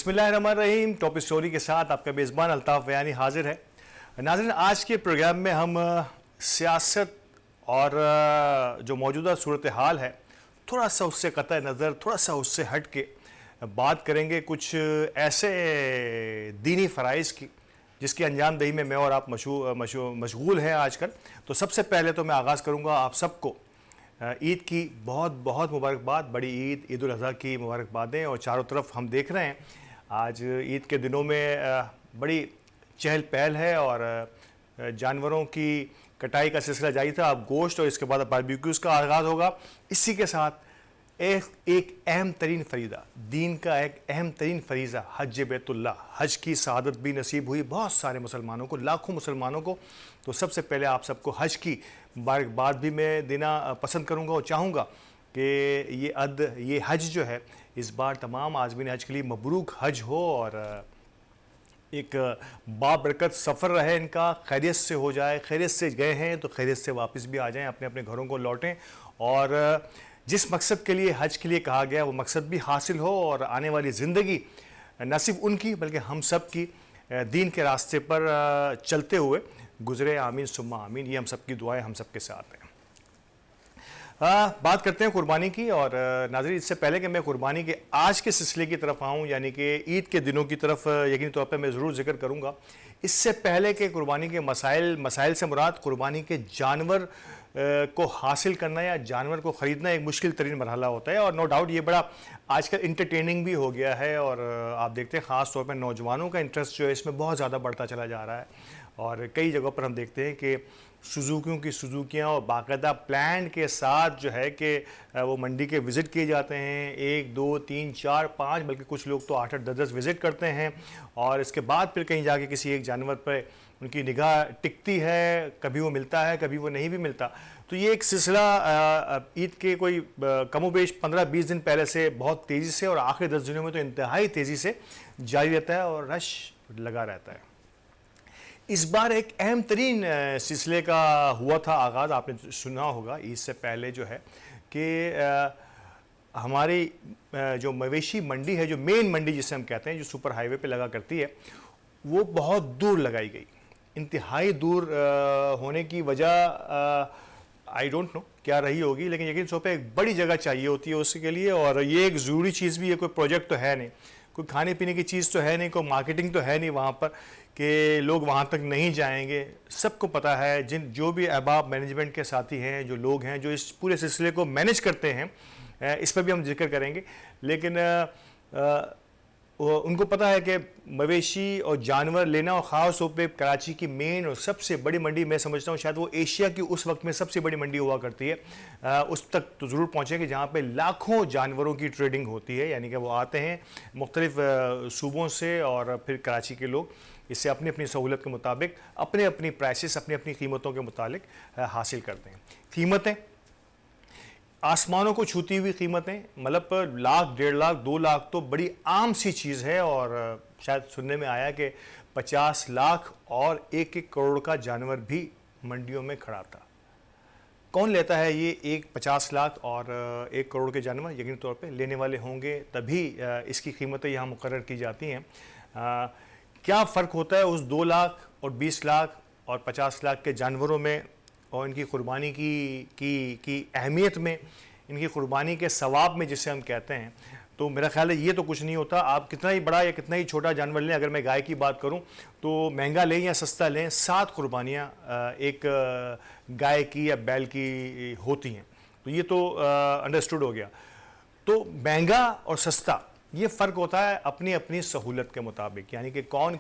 बिस्मिल्लाहिर्रहमानिर्रहीम। Top story के साथ आपका मेज़बान अल्ताफ़ बयानी हाजिर है। नाज़रीन, आज के प्रोग्राम में हम सियासत और जो मौजूदा सूरत हाल है थोड़ा सा उससे कतई नज़र, थोड़ा सा उससे हट के बात करेंगे कुछ ऐसे दीनी फ़राइज़ की जिसकी अंजामदही में मैं और आप मशगूल हैं आजकल। तो सबसे पहले तो मैं आगाज़ करूँगा आप सबको ईद की बहुत बहुत मुबारकबाद। बड़ी ईद, ईद उल अज़हा की मुबारकबादें। और चारों तरफ हम देख रहे हैं आज ईद के दिनों में बड़ी चहल पहल है और जानवरों की कटाई का सिलसिला जारी था। अब गोश्त और इसके बाद बारबेक्यूज़ का आगाज़ होगा। इसी के साथ एक अहम तरीन फ़रीज़ा, दीन का एक अहम तरीन फ़रीज़ा हज बैतुल्लाह, हज की सआदत भी नसीब हुई बहुत सारे मुसलमानों को, लाखों मुसलमानों को। तो सबसे पहले आप सबको हज की मुबारकबाद भी मैं देना पसंद करूँगा और चाहूँगा कि ये हज जो है इस बार तमाम आज़मीन हज के लिए मबरूक हज हो और एक बाबरकत सफ़र रहे इनका, खैरियत से हो जाए। खैरियत से गए हैं तो खैरियत से वापस भी आ जाएं, अपने अपने घरों को लौटें और जिस मकसद के लिए हज के लिए कहा गया वो मकसद भी हासिल हो और आने वाली ज़िंदगी न सिर्फ उनकी बल्कि हम सब की दीन के रास्ते पर चलते हुए गुज़रे। आमीन सुम्मा आमीन। ये हम सब की दुआएं हम सब के साथ हैं। बात करते हैं कुर्बानी की। और नाज़रीन, इससे पहले कि मैं कुर्बानी के आज के सिलसिले की तरफ आऊँ, यानी कि ईद के दिनों की तरफ यकीनी तौर पर मैं ज़रूर जिक्र करूँगा। इससे पहले के कुर्बानी के मसाइल से मुराद कुर्बानी के जानवर को हासिल करना या जानवर को ख़रीदना एक मुश्किल तरीन मरहला होता है। और नो डाउट ये बड़ा आजकल इंटरटेनिंग भी हो गया है और आप देखते हैं ख़ास तौर पर नौजवानों का इंटरेस्ट जो है इसमें बहुत ज़्यादा बढ़ता चला जा रहा है। और कई जगहों पर हम देखते हैं कि सुजुकियाँ और बाकायदा प्लान के साथ जो है कि वो मंडी के विज़िट किए जाते हैं। 1 2 3 4 5 बल्कि कुछ लोग तो 8 8 10 10 विज़िट करते हैं और इसके बाद फिर कहीं जाके किसी एक जानवर पर उनकी निगाह टिकती है। कभी वो मिलता है, कभी वो नहीं भी मिलता। तो ये एक सिलसिला ईद के कोई कमोबेश 15-20 दिन पहले से बहुत तेज़ी से और आखिरी 10 दिनों में तो इंतहाई तेज़ी से जारी रहता है और रश लगा रहता है। इस बार एक अहम तरीन सिलसिले का हुआ था आगाज़। आपने सुना होगा ईद से पहले जो है कि हमारी जो मवेशी मंडी है, जो मेन मंडी जिसे हम कहते हैं, जो सुपर हाईवे पे लगा करती है, वो बहुत दूर लगाई गई। इंतहाई दूर होने की वजह आई डोंट नो क्या रही होगी, लेकिन यकीन तौर पे एक बड़ी जगह चाहिए होती है उसके लिए। और ये एक ज़रूरी चीज़ भी है, कोई प्रोजेक्ट तो है नहीं, कोई खाने पीने की चीज़ तो है नहीं, कोई मार्केटिंग तो है नहीं वहाँ पर कि लोग वहाँ तक नहीं जाएंगे। सबको पता है, जो भी अहबाब मैनेजमेंट के साथी हैं, जो लोग हैं जो इस पूरे सिलसिले को मैनेज करते हैं, इस पर भी हम जिक्र करेंगे। लेकिन उनको पता है कि मवेशी और जानवर लेना, और ख़ास तौर पे कराची की मेन और सबसे बड़ी मंडी, मैं समझता हूँ शायद वो एशिया की उस वक्त में सबसे बड़ी मंडी हुआ करती है, उस तक तो ज़रूर पहुँचेंगे जहाँ पे लाखों जानवरों की ट्रेडिंग होती है। यानी कि वो आते हैं मुख्तलिफ़ सूबों से और फिर कराची के लोग इससे अपनी अपनी सहूलत के मुताबिक अपने अपनी प्राइसेस, अपनी अपनी कीमतों के मुताबिक हासिल करते हैं। कीमतें आसमानों को छूती हुई कीमतें, मतलब 1 लाख, 1.5 लाख, 2 लाख तो बड़ी आम सी चीज़ है। और शायद सुनने में आया कि 50 लाख और 1-1 करोड़ का जानवर भी मंडियों में खड़ा था। कौन लेता है ये एक 50 लाख और 1 करोड़ के जानवर? यकीनी तौर पे लेने वाले होंगे, तभी इसकी कीमतें यहाँ मुकर्रर की जाती हैं। क्या फ़र्क होता है उस 2 लाख और 20 लाख और 50 लाख के जानवरों में और इनकी कुर्बानी की अहमियत में, इनकी कुर्बानी के सवाब में जिसे हम कहते हैं? तो मेरा ख्याल है ये तो कुछ नहीं होता। आप कितना ही बड़ा या कितना ही छोटा जानवर लें, अगर मैं गाय की बात करूं तो महंगा लें या सस्ता लें, 7 कुर्बानियाँ एक गाय की या बैल की होती हैं। तो ये तो अंडरस्टूड हो गया। तो महंगा और सस्ता ये फ़र्क होता है अपनी अपनी सहूलत के मुताबिक, यानी कि कौन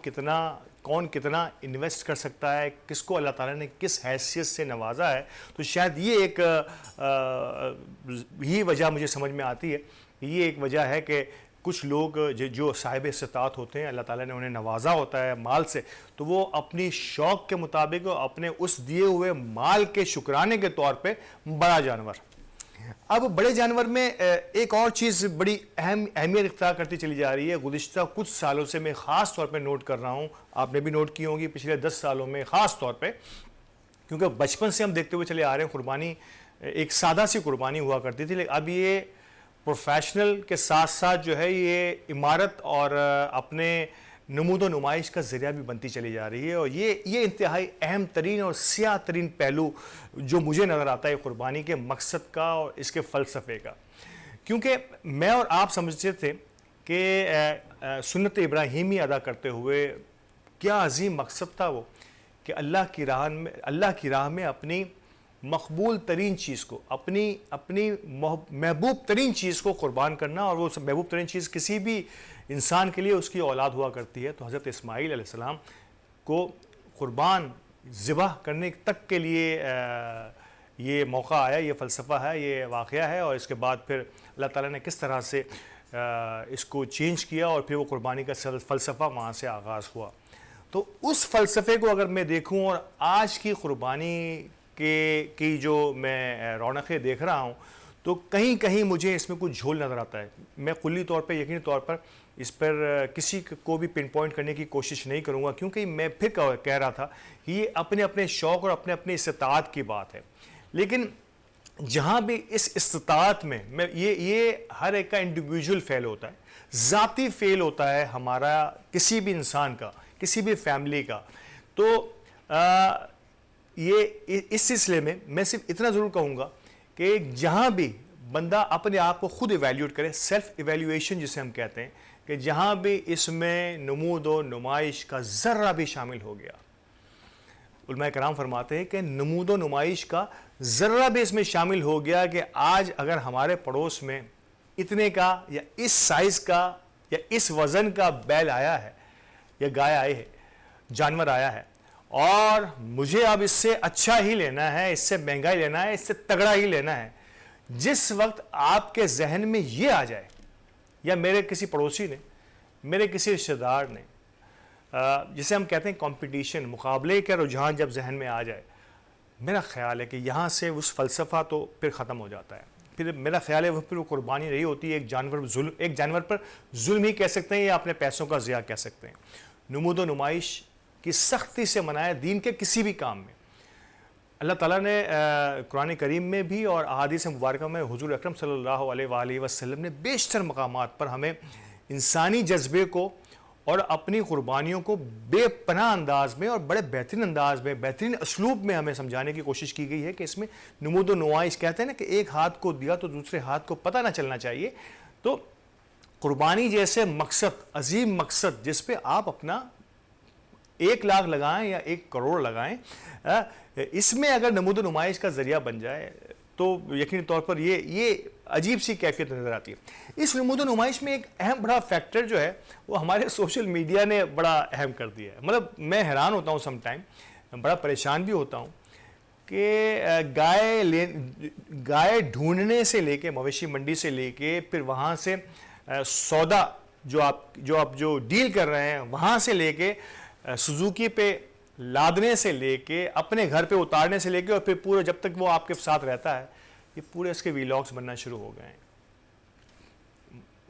कितना इन्वेस्ट कर सकता है, किसको अल्लाह ताला ने किस हैसियत से नवाजा है। तो शायद ये एक ही वजह मुझे समझ में आती है। ये एक वजह है कि कुछ लोग जो साहिब इस्तात होते हैं, अल्लाह ताला ने उन्हें नवाजा होता है माल से, तो वो अपनी शौक़ के मुताबिक अपने उस दिए हुए माल के शुक्राने के तौर पे बड़ा जानवर। अब बड़े जानवर में एक और चीज़ बड़ी अहमियत इख्तियार करती चली जा रही है। गुज़िश्ता कुछ सालों से मैं ख़ास तौर पे नोट कर रहा हूँ, आपने भी नोट की होंगी पिछले 10 सालों में ख़ास तौर पे, क्योंकि बचपन से हम देखते हुए चले आ रहे हैं कुर्बानी एक सादा सी कुर्बानी हुआ करती थी, लेकिन अब ये प्रोफेशनल के साथ साथ जो है ये इमारत और अपने नमूदो नुमाइश का ज़रिया भी बनती चली जा रही है। और ये इंतहाई अहम तरीन और सियाह तरीन पहलू जो मुझे नज़र आता है कुर्बानी के मकसद का और इसके फ़लसफ़े का। क्योंकि मैं और आप समझते थे कि सुन्नत इब्राहीमी अदा करते हुए क्या अजीम मकसद था वो, कि अल्लाह की राह में अपनी मकबूल तरीन चीज़ को, अपनी महबूब तरीन चीज़ को कुर्बान करना। और वो महबूब तरीन चीज़ किसी भी इंसान के लिए उसकी औलाद हुआ करती है। तो हज़रत इस्माईल अलैहिस्सलाम को कुर्बान ज़िबह करने तक के लिए ये मौका आया, ये फ़लसफ़ा है, ये वाक़या है। और इसके बाद फिर अल्लाह ताला ने किस तरह से इसको चेंज किया और फिर वो कुर्बानी का फ़लसफ़ा वहाँ से आगाज़ हुआ। तो उस फ़लसफ़े को अगर मैं देखूँ और आज की कुर्बानी की जो मैं रौनक़ें देख रहा हूँ, तो कहीं कहीं मुझे इसमें कुछ झोल नज़र आता है। मैं कुल्ली तौर पे, यकीनी तौर पर इस पर किसी को भी पिन पॉइंट करने की कोशिश नहीं करूँगा, क्योंकि मैं फिर कह रहा था कि ये अपने अपने शौक़ और अपने अपने इस्तिताअत की बात है। लेकिन जहाँ भी इस इस्तिताअत में मैं ये हर एक का इंडिविजुअल फ़ेल होता है, ज़ाती फ़ेल होता है हमारा, किसी भी इंसान का, किसी भी फैमिली का। तो ये इस सिलसिले में मैं सिर्फ इतना ज़रूर कहूँगा कि जहाँ भी बंदा अपने आप को खुद इवैल्यूएट करे, सेल्फ इवैल्यूएशन जिसे हम कहते हैं, कि जहाँ भी इसमें नमूद व नुमाइश का ज़र्रा भी शामिल हो गया, उलमा कराम फरमाते हैं कि नमूद व नुमाइश का ज़र्रा भी इसमें शामिल हो गया कि आज अगर हमारे पड़ोस में इतने का या इस साइज़ का या इस वज़न का बैल आया है या गाय आई है, जानवर आया है, और मुझे अब इससे अच्छा ही लेना है, इससे महंगा ही लेना है, इससे तगड़ा ही लेना है, जिस वक्त आपके जहन में ये आ जाए, या मेरे किसी पड़ोसी ने, मेरे किसी रिश्तेदार ने, जिसे हम कहते हैं कंपटीशन, मुकाबले का रुझान जब जहन में आ जाए, मेरा ख्याल है कि यहाँ से उस फ़लसफ़ा तो फिर ख़त्म हो जाता है। फिर मेरा ख्याल है फिर वो कुर्बानी नहीं होती, एक जानवर पर जुल्म ही कह सकते हैं, या अपने पैसों का ज़िया कह सकते हैं। नमूद व नुमाइश की सख्ती से मनाया दीन के किसी भी काम में। अल्लाह ताला ने कुरान करीम में भी और अहादीस मुबारक में हुज़ूर अकरम सल्लल्लाहु अलैहि वसल्लम ने बेशतर मकामात पर हमें इंसानी जज्बे को और अपनी कुर्बानियों को बेपनाह अंदाज में और बड़े बेहतरीन अंदाज में, बेहतरीन असलूब में हमें समझाने की कोशिश की गई है कि इसमें नमूद व नुमाइश, कहते हैं ना कि एक हाथ को दिया तो दूसरे हाथ को पता ना चलना चाहिए। तो कुर्बानी जैसे मकसद, अजीम मकसद, जिस पे आप अपना 1 लाख लगाएं या 1 करोड़ लगाएं, इसमें अगर नमूद व नुमाइश का ज़रिया बन जाए तो यकीनी तौर पर ये अजीब सी कैफियत नज़र आती है। इस नमूद व नुमाइश में एक अहम बड़ा फैक्टर जो है वो हमारे सोशल मीडिया ने बड़ा अहम कर दिया है। मतलब मैं हैरान होता हूँ, समटाइम बड़ा परेशान भी होता हूँ कि गाय ढूंढने से लेके, मवेशी मंडी से लेके, फिर वहाँ से सौदा जो आप डील कर रहे हैं वहाँ से लेके, सुजुकी पे लादने से लेके, अपने घर पे उतारने से लेके, और फिर पूरे जब तक वो आपके साथ रहता है, ये पूरे इसके वीलॉग्स बनना शुरू हो गए हैं।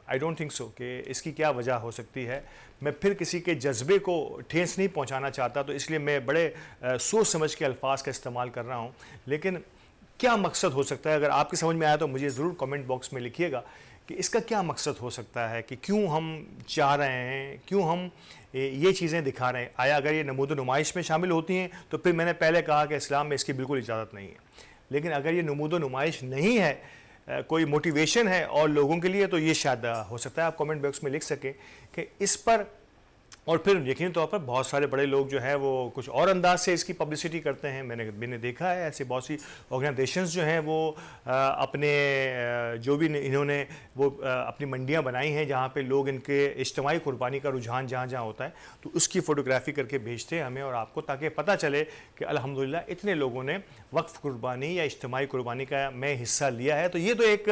आई डोंट थिंक सो कि इसकी क्या वजह हो सकती है। मैं फिर किसी के जज्बे को ठेस नहीं पहुंचाना चाहता, तो इसलिए मैं बड़े सोच समझ के अल्फाज का इस्तेमाल कर रहा हूं। लेकिन क्या मकसद हो सकता है, अगर आपकी समझ में आया तो मुझे ज़रूर कमेंट बॉक्स में लिखिएगा कि इसका क्या मकसद हो सकता है, कि क्यों हम चाह रहे हैं, क्यों हम ये चीज़ें दिखा रहे हैं। आया अगर ये नमूद व नुमाइश में शामिल होती हैं तो फिर मैंने पहले कहा कि इस्लाम में इसकी बिल्कुल इजाज़त नहीं है। लेकिन अगर ये नमूद व नुमाइश नहीं है, कोई मोटिवेशन है और लोगों के लिए, तो ये शायद हो सकता है आप कमेंट बॉक्स में लिख सकें कि इस पर। और फिर यकीनी तौर पर बहुत सारे बड़े लोग जो हैं वो कुछ और अंदाज से इसकी पब्लिसिटी करते हैं। मैंने देखा है ऐसे बहुत सी ऑर्गेनाइजेशंस जो हैं वो अपने जो भी इन्होंने वो अपनी मंडियां बनाई हैं जहाँ पे लोग इनके इज्तिमाई कुर्बानी का रुझान जहाँ होता है तो उसकी फ़ोटोग्राफी करके भेजते हैं हमें और आपको, ताकि पता चले कि अल्हम्दुलिल्लाह इतने लोगों ने वक्फ कुर्बानी या इज्तिमाई कुर्बानी का में हिस्सा लिया है। तो ये तो एक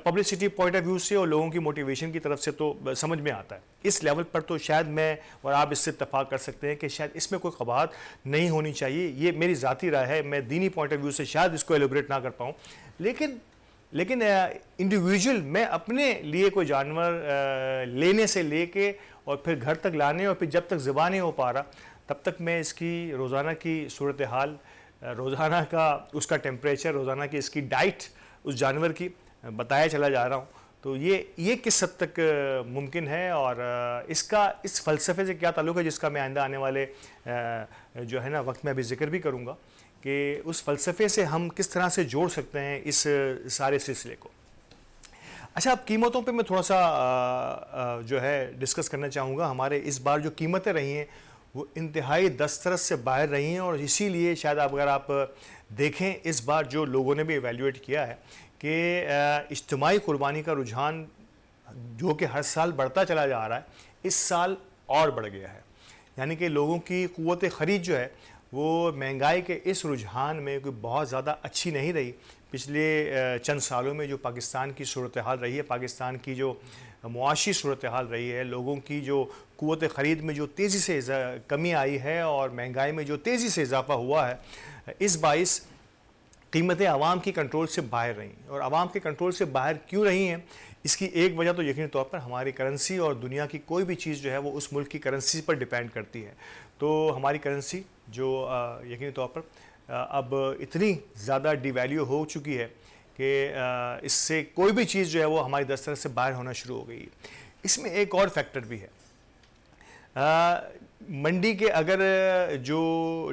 पब्लिसिटी पॉइंट ऑफ व्यू से और लोगों की मोटिवेशन की तरफ से तो समझ में आता है। इस लेवल पर तो शायद मैं और आप इससे इत्तफाक कर सकते हैं कि शायद इसमें कोई कबाहत नहीं होनी चाहिए। ये मेरी ज़ाती राय है, मैं दीनी पॉइंट ऑफ व्यू से शायद इसको एलिब्रेट ना कर पाऊँ। लेकिन इंडिविजुअल मैं अपने लिए कोई जानवर लेने से लेके और फिर घर तक लाने और फिर जब तक ज़िबा नहीं हो पा रहा तब तक मैं इसकी रोज़ाना की सूरत हाल, रोज़ाना का उसका टेम्परेचर, रोज़ाना की इसकी डाइट उस जानवर की बताया चला जा रहा हूँ। तो ये किस हद तक मुमकिन है, और इसका इस फ़लसफ़े से क्या ताल्लुक़ है, जिसका मैं आइंदा आने वाले जो है ना वक्त में अभी ज़िक्र भी करूँगा कि उस फ़लसफ़े से हम किस तरह से जोड़ सकते हैं इस सारे सिलसिले को। अच्छा, अब कीमतों पे मैं थोड़ा सा जो है डिस्कस करना चाहूँगा। हमारे इस बार जो कीमतें रही हैं वो इंतहाई दस्तरस से बाहर रही हैं, और इसीलिए शायद अगर आप देखें इस बार जो लोगों ने भी एवेल्यूएट किया है कि इज्तिमाई कुर्बानी का रुझान जो कि हर साल बढ़ता चला जा रहा है, इस साल और बढ़ गया है। यानी कि लोगों की क़ुव्वत ख़रीद जो है वो महंगाई के इस रुझान में कोई बहुत ज़्यादा अच्छी नहीं रही। पिछले चंद सालों में जो पाकिस्तान की सूरत हाल रही है, पाकिस्तान की जो मुआशी सूरत हाल रही है, लोगों की जो क़ुव्वत ख़रीद में जो तेज़ी से कमी आई है और महंगाई में जो तेज़ी से इजाफ़ा हुआ है, इस बाइस कीमतें आवाम की कंट्रोल से बाहर रहीं। और आवाम के कंट्रोल से बाहर क्यों रही हैं, इसकी एक वजह तो यकीनी तौर पर हमारी करेंसी और दुनिया की कोई भी चीज़ जो है वो उस मुल्क की करेंसी पर डिपेंड करती है। तो हमारी करेंसी जो यकीनी तौर पर अब इतनी ज़्यादा डिवैल्यू हो चुकी है कि इससे कोई भी चीज़ जो है वो हमारी दस्तरस से बाहर होना शुरू हो गई है। इसमें एक और फैक्टर भी है, मंडी के अगर जो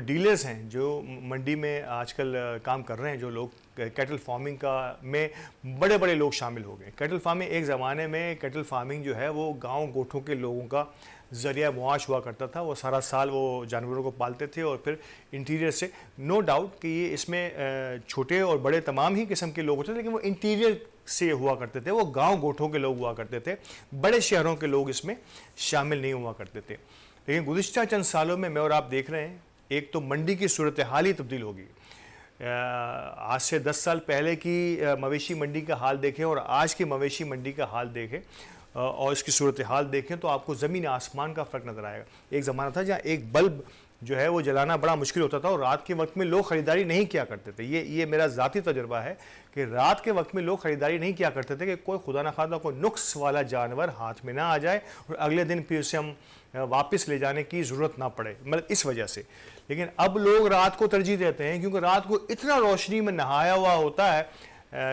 डीलर्स हैं, जो मंडी में आजकल काम कर रहे हैं, जो लोग कैटल फार्मिंग का में बड़े बड़े लोग शामिल हो गए। कैटल फार्मिंग एक ज़माने में कैटल फार्मिंग जो है वो गांव गोठों के लोगों का ज़रिया मुआश हुआ करता था। वो सारा साल वो जानवरों को पालते थे और फिर इंटीरियर से, नो डाउट कि ये इसमें छोटे और बड़े तमाम ही किस्म के लोग होते थे, लेकिन वो इंटीरियर से हुआ करते थे, वो गांव गोठों के लोग हुआ करते थे, बड़े शहरों के लोग इसमें शामिल नहीं हुआ करते थे। लेकिन गुज़िश्ता चंद सालों में मैं और आप देख रहे हैं, एक तो मंडी की सूरत हाल ही तब्दील होगी। आज से 10 साल पहले की मवेशी मंडी का हाल देखें और आज की मवेशी मंडी का हाल देखें और इसकी सूरत हाल देखें तो आपको ज़मीन आसमान का फ़र्क नज़र आएगा। एक ज़माना था जहाँ एक बल्ब जो है वो जलाना बड़ा मुश्किल होता था और रात के वक्त में लोग ख़रीदारी नहीं किया करते थे। ये मेरा ज़ाती तजुर्बा है कि रात के वक्त में लोग ख़रीदारी नहीं किया करते थे कि कोई खुदा न खादा कोई नुक्स वाला जानवर हाथ में ना आ जाए और अगले दिन फिर उसे हम वापस ले जाने की ज़रूरत ना पड़े, मतलब इस वजह से। लेकिन अब लोग रात को तरजीह देते हैं क्योंकि रात को इतना रोशनी में नहाया हुआ होता है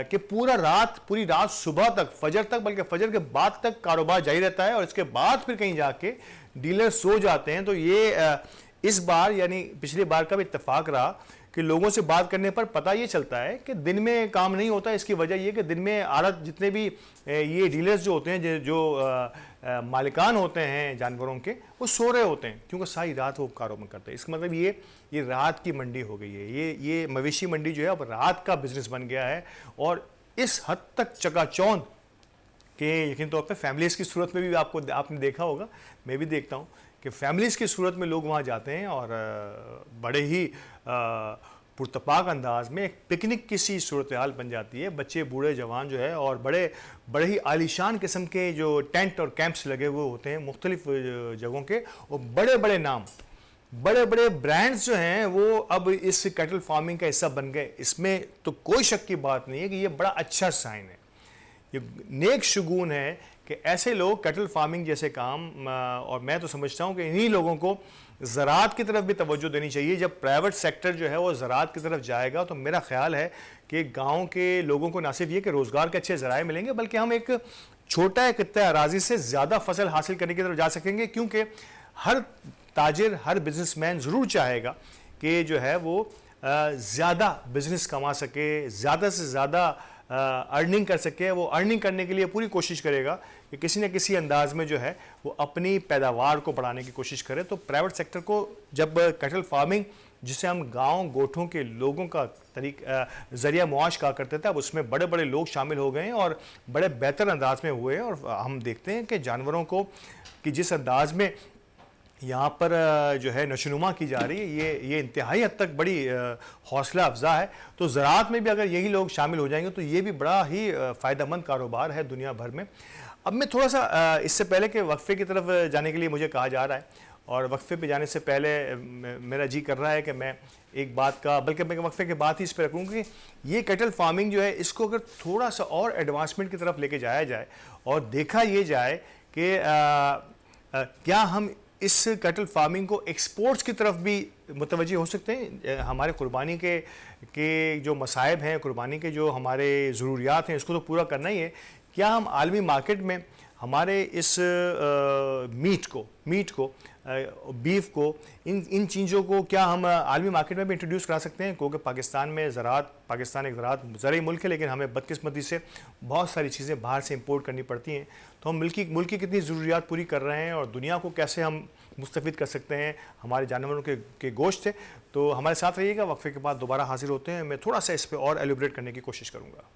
कि पूरी रात सुबह तक, फजर तक, बल्कि फजर के बाद तक कारोबार जारी रहता है और इसके बाद फिर कहीं जाके डीलर सो जाते हैं। तो ये इस बार यानी पिछली बार का भी इत्तेफाक रहा कि लोगों से बात करने पर पता ये चलता है कि दिन में काम नहीं होता। इसकी वजह ये कि दिन में आड़त जितने भी ये डीलर्स जो होते हैं, जो मालिकान होते हैं जानवरों के, वो सो रहे होते हैं क्योंकि सारी रात वो कारोबार करते हैं। इसका मतलब ये रात की मंडी हो गई है। ये मवेशी मंडी जो है अब रात का बिजनेस बन गया है और इस हद तक चकाचौंध कि यकीन तौर पे फैमिलीज़ की सूरत में भी आपने देखा होगा, मैं भी देखता हूँ कि फैमिलीज़ की सूरत में लोग वहाँ जाते हैं और बड़े ही पुरतपाक अंदाज में एक पिकनिक की सी सूरत हाल बन जाती है। बच्चे, बूढ़े, जवान जो है और बड़े ही आलीशान किस्म के जो टेंट और कैंप्स लगे हुए होते हैं मुख्तलिफ जगहों के, और बड़े बड़े नाम, बड़े बड़े ब्रांड्स जो हैं वो अब इस कैटल फार्मिंग का हिस्सा बन गए। इसमें तो कोई शक की बात नहीं है कि ये बड़ा अच्छा साइन है, ये नेक शुगून है कि ऐसे लोग कैटल फार्मिंग जैसे काम, और मैं तो समझता हूँ कि इन्हीं लोगों को ज़राअत की तरफ भी तवज्जो देनी चाहिए। जब प्राइवेट सेक्टर जो है वो ज़राअत की तरफ जाएगा तो मेरा ख्याल है कि गांव के लोगों को ना सिर्फ ये कि रोज़गार के अच्छे ज़राए मिलेंगे, बल्कि हम एक छोटा कित्ता अराजी से ज़्यादा फसल हासिल करने की तरफ जा सकेंगे। क्योंकि हर ताजिर, हर बिजनेसमैन ज़रूर चाहेगा कि जो है वो ज़्यादा बिजनेस कमा सके, ज़्यादा से ज़्यादा अर्निंग कर सके। वो अर्निंग करने के लिए पूरी कोशिश करेगा कि किसी न किसी अंदाज में जो है वो अपनी पैदावार को बढ़ाने की कोशिश करे। तो प्राइवेट सेक्टर को जब कैटल फार्मिंग, जिसे हम गांव गोठों के लोगों का ज़रिया मुआश कहा करते थे, अब उसमें बड़े बड़े लोग शामिल हो गए हैं और बड़े बेहतर अंदाज में हुए हैं। और हम देखते हैं कि जानवरों को कि जिस अंदाज में यहाँ पर जो है नशोनुमा की जा रही है, ये इंतहाई हद तक बड़ी हौसला अफजा है। तो ज़राअत में भी अगर यही लोग शामिल हो जाएंगे तो ये भी बड़ा ही फ़ायदेमंद कारोबार है दुनिया भर में। अब मैं थोड़ा सा इससे पहले कि वक्फे की तरफ जाने के लिए मुझे कहा जा रहा है, और वक्फे पे जाने से पहले मेरा जी कर रहा है कि मैं एक बात का, बल्कि मैं वक्फे के बाद ही इस पर रखूँ कि ये कैटल फार्मिंग जो है इसको अगर थोड़ा सा और एडवांसमेंट की तरफ लेके जाया जाए और देखा ये जाए कि क्या हम इस कैटल फार्मिंग को एक्सपोर्ट्स की तरफ भी मुतवज्जह हो सकते हैं। हमारे कुर्बानी के जो मसाइब हैं, कुर्बानी के जो हमारे ज़रूरियात हैं, इसको तो पूरा करना ही है। क्या हम आलमी मार्केट में हमारे इस मीट को बीफ को इन चीज़ों को क्या हम आलमी मार्केट में भी इंट्रोड्यूस करा सकते हैं? क्योंकि पाकिस्तान एक ज़राई मुल्क है, लेकिन हमें बदकिस्मती से बहुत सारी चीज़ें बाहर से इंपोर्ट करनी पड़ती हैं। तो हम मुल्क की कितनी ज़रूरियात पूरी कर रहे हैं और दुनिया को कैसे हम मुस्तफ़ीद कर सकते हैं हमारे जानवरों के गोश्त से। तो हमारे साथ रहिएगा, वक्फे के बाद दोबारा हाजिर होते हैं। मैं थोड़ा सा इस पर और एलिब्रेट करने की कोशिश करूँगा।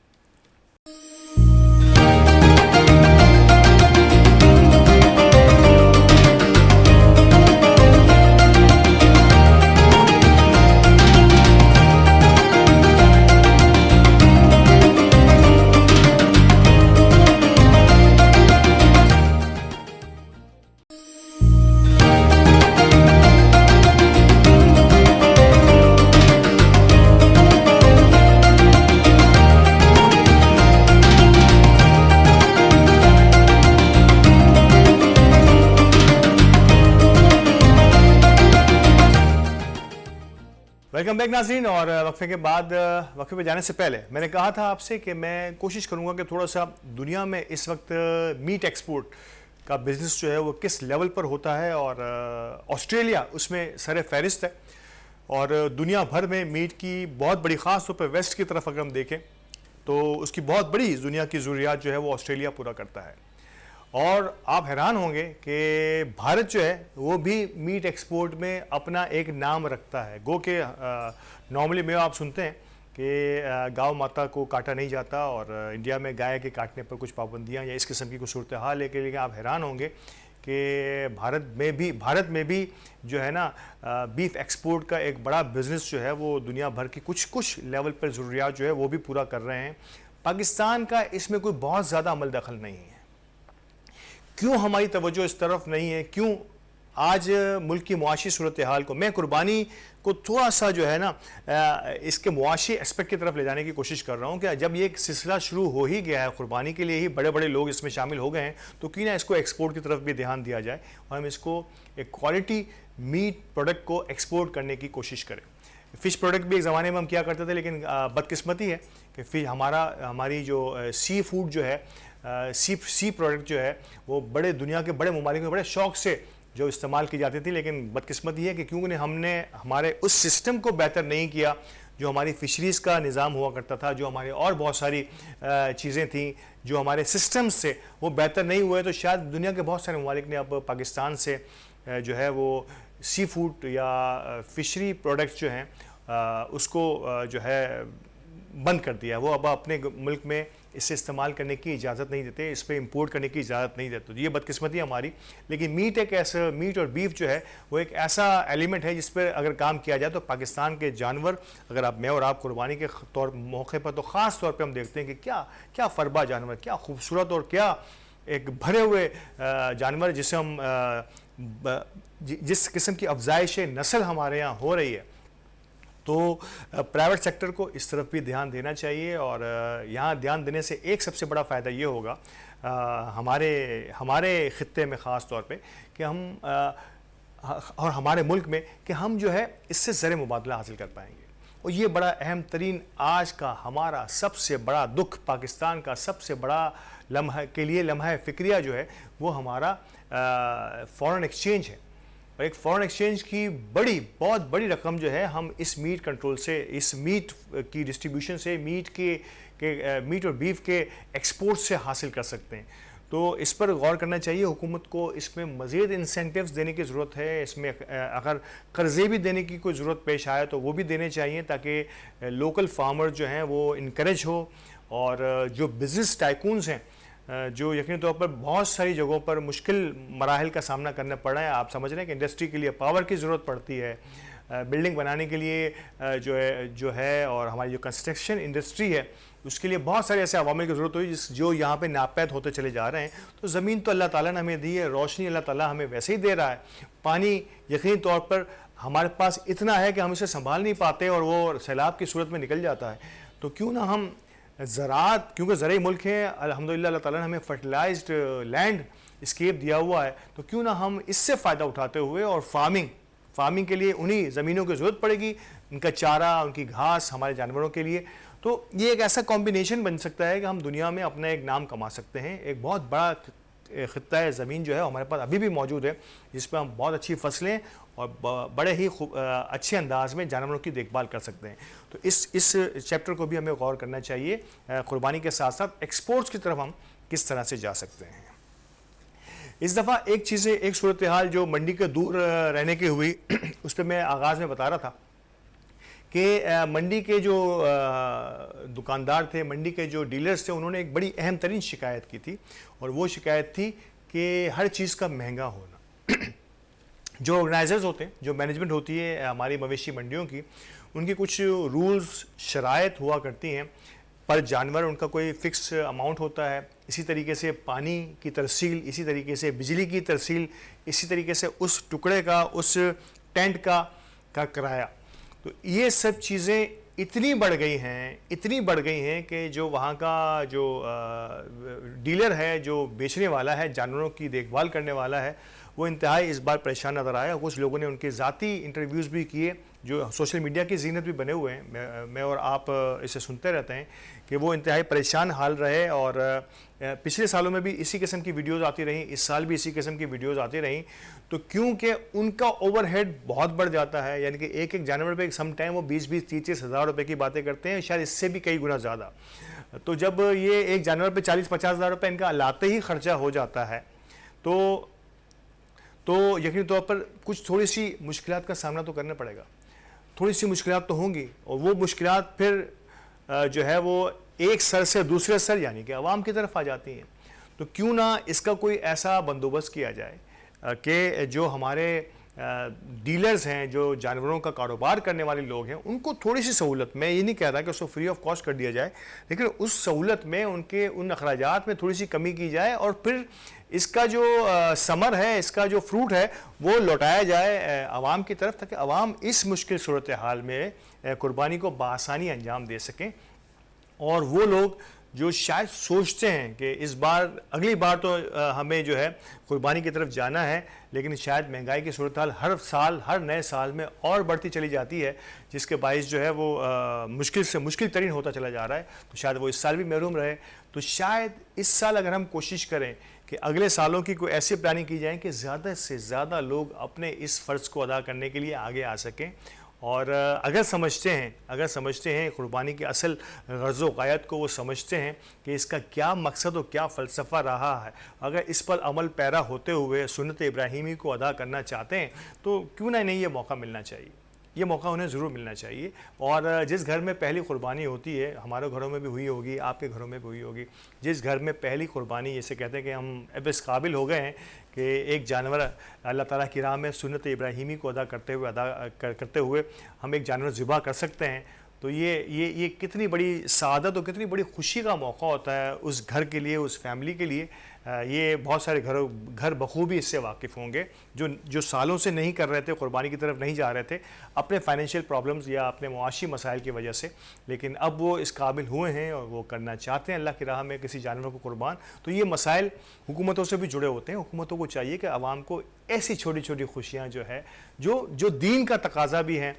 वेलकम बैक नाज़रीन। और वक्फे के बाद वक्फे पे जाने से पहले मैंने कहा था आपसे कि मैं कोशिश करूंगा कि थोड़ा सा दुनिया में इस वक्त मीट एक्सपोर्ट का बिज़नेस जो है वो किस लेवल पर होता है, और ऑस्ट्रेलिया उसमें सर फहरिस्त है। और दुनिया भर में मीट की बहुत बड़ी, ख़ास तौर पर वेस्ट की तरफ अगर हम देखें तो उसकी बहुत बड़ी दुनिया की ज़रूरियात जो है वो ऑस्ट्रेलिया पूरा करता है। और आप हैरान होंगे कि भारत जो है वो भी मीट एक्सपोर्ट में अपना एक नाम रखता है। गो के नॉर्मली में आप सुनते हैं कि गौ माता को काटा नहीं जाता, और इंडिया में गाय के काटने पर कुछ पाबंदियां या इस किस्म की कुछ सूरत हाल है। लेकिन आप हैरान होंगे कि भारत में भी जो है ना बीफ एक्सपोर्ट का एक बड़ा बिजनेस जो है वो दुनिया भर की कुछ लेवल पर ज़रूरियात जो है वो भी पूरा कर रहे हैं। पाकिस्तान का इसमें कोई बहुत ज़्यादा अमल दखल नहीं है। क्यों हमारी तवज्जो इस तरफ नहीं है? क्यों आज मुल्क की मुआशी सूरत हाल को, मैं कुर्बानी को थोड़ा सा जो है ना इसके मुआशी एस्पेक्ट की तरफ ले जाने की कोशिश कर रहा हूँ कि जब ये एक सिलसिला शुरू हो ही गया है, कुर्बानी के लिए ही बड़े बड़े लोग इसमें शामिल हो गए हैं, तो क्यों ना इसको एक्सपोर्ट की तरफ भी ध्यान दिया जाए और हम इसको एक क्वालिटी मीट प्रोडक्ट को एक्सपोर्ट करने की कोशिश करें। फ़िश प्रोडक्ट भी एक ज़माने में हम किया करते थे, लेकिन बदकिस्मती है कि हमारी जो सी फूड जो है, सी प्रोडक्ट जो है वो बड़े दुनिया के बड़े ममालिक में बड़े शौक से जो इस्तेमाल की जाती थी। लेकिन बदकिस्मती है कि क्योंकि हमने हमारे उस सिस्टम को बेहतर नहीं किया जो हमारी फ़िशरीज़ का निज़ाम हुआ करता था, जो हमारे और बहुत सारी चीज़ें थी जो हमारे सिस्टम्स से वो बेहतर नहीं हुए। तो शायद दुनिया के बहुत सारे ममालिक ने अब पाकिस्तान से जो है वो सी फूड या फ़िशरी प्रोडक्ट्स जो हैं उसको जो है बंद कर दिया। वो अब अपने मुल्क में इसे इस्तेमाल करने की इजाज़त नहीं देते, इस पर इंपोर्ट करने की इजाज़त नहीं देते। तो ये बदकिस्मती हमारी। लेकिन मीट और बीफ जो है वो एक ऐसा एलिमेंट है जिस पर अगर काम किया जाए तो पाकिस्तान के जानवर, अगर मैं और आप कुर्बानी के मौके पर तो ख़ास तौर पर हम देखते हैं कि क्या फरबा जानवर, क्या खूबसूरत और क्या एक भरे हुए जानवर जिसे हम जिस किस्म की अफजाइश नस्ल हमारे यहाँ हो रही है। तो प्राइवेट सेक्टर को इस तरफ भी ध्यान देना चाहिए। और यहाँ ध्यान देने से एक सबसे बड़ा फ़ायदा ये होगा हमारे ख़ित्ते में ख़ास तौर पे कि हम और हमारे मुल्क में कि हम जो है इससे ज़र मुबादला हासिल कर पाएंगे। और ये बड़ा अहम तरीन आज का हमारा सबसे बड़ा दुख, पाकिस्तान का सबसे बड़ा लम्हा फ़िक्रिया जो है वो हमारा फ़ॉरेन एक्सचेंज है। और एक फ़ॉरेन एक्सचेंज की बहुत बड़ी रकम जो है हम इस मीट कंट्रोल से, इस मीट की डिस्ट्रीब्यूशन से, मीट और बीफ के एक्सपोर्ट से हासिल कर सकते हैं। तो इस पर गौर करना चाहिए हुकूमत को। इसमें मज़ीद इंसेंटिव्स देने की ज़रूरत है। इसमें अगर कर्ज़े भी देने की कोई ज़रूरत पेश आए तो वो भी देने चाहिए ताकि लोकल फार्मर जो हैं वो इनकरेज हो। और जो बिज़नेस टाइकून्स हैं जो यकीनी तौर पर बहुत सारी जगहों पर मुश्किल मराहल का सामना करना पड़ रहा है। आप समझ रहे हैं कि इंडस्ट्री के लिए पावर की ज़रूरत पड़ती है, बिल्डिंग बनाने के लिए जो है और हमारी जो कंस्ट्रक्शन इंडस्ट्री है उसके लिए बहुत सारे ऐसे अवामिल की ज़रूरत हुई जो यहाँ पे नापैद होते चले जा रहे हैं। तो ज़मीन तो अल्लाह ताला ने हमें दी है, रोशनी अल्लाह ताला हमें वैसे ही दे रहा है, पानी यकीनी तौर पर हमारे पास इतना है कि हम इसे संभाल नहीं पाते और वो सैलाब की सूरत में निकल जाता है। तो क्यों ना हम ज़राअत, क्योंकि ज़रई मुल्क है अल्हम्दुलिल्लाह, अल्लाह ताला ने हमें फर्टिलाइज्ड लैंड स्केप दिया हुआ है, तो क्यों ना हम इससे फ़ायदा उठाते हुए और फार्मिंग के लिए उन्हीं ज़मीनों की ज़रूरत पड़ेगी, उनका चारा, उनकी घास हमारे जानवरों के लिए, तो ये एक ऐसा कॉम्बिनेशन बन सकता है कि हम दुनिया में अपना एक नाम कमा सकते हैं। एक बहुत बड़ा खित्ता है ज़मीन जो है हमारे पास अभी भी मौजूद है, जिस पर हम बहुत अच्छी फसलें और बड़े ही अच्छे अंदाज में जानवरों की देखभाल कर सकते हैं। तो इस चैप्टर को भी हमें गौर करना चाहिए। कुर्बानी के साथ साथ एक्सपोर्ट्स की तरफ हम किस तरह से जा सकते हैं। इस दफ़ा एक चीज़ें, एक सूरत हाल जो मंडी के दूर रहने की हुई उस पर मैं आगाज़ में बता रहा था कि मंडी के जो दुकानदार थे, मंडी के जो डीलर्स थे, उन्होंने एक बड़ी अहम तरीन शिकायत की थी, और वो शिकायत थी कि हर चीज़ का महंगा होना। जो ऑर्गेनाइजर्स होते हैं, जो मैनेजमेंट होती है हमारी मवेशी मंडियों की, उनकी कुछ रूल्स शराइत हुआ करती हैं पर जानवर, उनका कोई फ़िक्स अमाउंट होता है। इसी तरीके से पानी की तरसील, इसी तरीके से बिजली की तरसील, इसी तरीके से उस टुकड़े का, उस टेंट का किराया। तो ये सब चीज़ें इतनी बढ़ गई हैं कि जो वहाँ का जो डीलर है, जो बेचने वाला है, जानवरों की देखभाल करने वाला है, वो इंतहाई इस बार परेशान नज़र आया। कुछ लोगों ने उनके ज़ाती इंटरव्यूज़ भी किए जो सोशल मीडिया की ज़ीनत भी बने हुए हैं। मैं और आप इसे सुनते रहते हैं कि वो इंतहाई परेशान हाल रहे, और पिछले सालों में भी इसी किस्म की वीडियोज़ आती रहीं, इस साल भी इसी किस्म की वीडियोज़ आती रहीं। तो क्योंकि उनका ओवरहेड बहुत बढ़ जाता है, यानी कि एक जानवर पे सम टाइम वो 20-20, 30-30 हज़ार रुपये की बातें करते हैं, शायद इससे भी कई गुना ज़्यादा। तो जब ये एक जानवर पे 40-50 हज़ार रुपये इनका लाते ही खर्चा हो जाता है, तो यकीनी तौर पर कुछ थोड़ी सी मुश्किलात का सामना तो करना पड़ेगा। थोड़ी सी मुश्किलात तो होंगी, और वो मुश्किलात फिर जो है वो एक सर से दूसरे सर यानी कि अवाम की तरफ आ जाती हैं। तो क्यों ना इसका कोई ऐसा बंदोबस्त किया जाए कि जो हमारे डीलर्स हैं, जो जानवरों का कारोबार करने वाले लोग हैं, उनको थोड़ी सी सहूलत, मैं ये नहीं कह रहा कि उसको फ्री ऑफ कॉस्ट कर दिया जाए, लेकिन उस सहूलत में उनके उन अखराजात में थोड़ी सी कमी की जाए, और फिर इसका जो समर है, इसका जो फ्रूट है, वो लौटाया जाए आवाम की तरफ, ताकि आवाम इस मुश्किल सूरत हाल में कुर्बानी को बआसानी अंजाम दे सकें। और वो लोग जो शायद सोचते हैं कि इस बार, अगली बार तो हमें जो है कुर्बानी की तरफ जाना है, लेकिन शायद महंगाई की सूरत हाल हर साल, हर नए साल में और बढ़ती चली जाती है, जिसके बायस जो है वो मुश्किल से मुश्किल तरीन होता चला जा रहा है। तो शायद वो इस साल भी महरूम रहे। तो शायद इस साल अगर हम कोशिश करें कि अगले सालों की कोई ऐसी प्लानिंग की जाए कि ज़्यादा से ज़्यादा लोग अपने इस फ़र्ज़ को अदा करने के लिए आगे आ सकें, और अगर समझते हैं कुर्बानी की असल गर्ज़ व ग़ायत को, वो समझते हैं कि इसका क्या मकसद और क्या फ़लसफ़ा रहा है, अगर इस पर अमल पैरा होते हुए सुन्नत इब्राहीमी को अदा करना चाहते हैं, तो क्यों ना इन्हें ये मौका मिलना चाहिए। ये मौका उन्हें ज़रूर मिलना चाहिए। और जिस घर में पहली कुर्बानी होती है, हमारे घरों में भी हुई होगी, आपके घरों में भी हुई होगी, जिस घर में पहली कुर्बानी, जैसे कहते हैं कि हम अब इस काबिल हो गए हैं कि एक जानवर अल्लाह ताला की राह में सुन्नत इब्राहीमी को अदा करते हुए हम एक जानवर ज़िबा कर सकते हैं, तो ये कितनी बड़ी सआदत और कितनी बड़ी खुशी का मौका होता है उस घर के लिए, उस फैमिली के लिए। ये बहुत सारे घर बखूबी इससे वाकिफ़ होंगे जो सालों से नहीं कर रहे थे, कुर्बानी की तरफ नहीं जा रहे थे, अपने फाइनेंशियल प्रॉब्लम्स या अपने मुआशी मसाइल की वजह से, लेकिन अब वो इस काबिल हुए हैं और वो करना चाहते हैं अल्लाह की राह में किसी जानवर को कुर्बान। तो ये मसाइल हुकूमतों से भी जुड़े होते हैं। हुकूमतों को चाहिए कि आवाम को ऐसी छोटी छोटी खुशियाँ जो है, जो दीन का तकाजा भी हैं,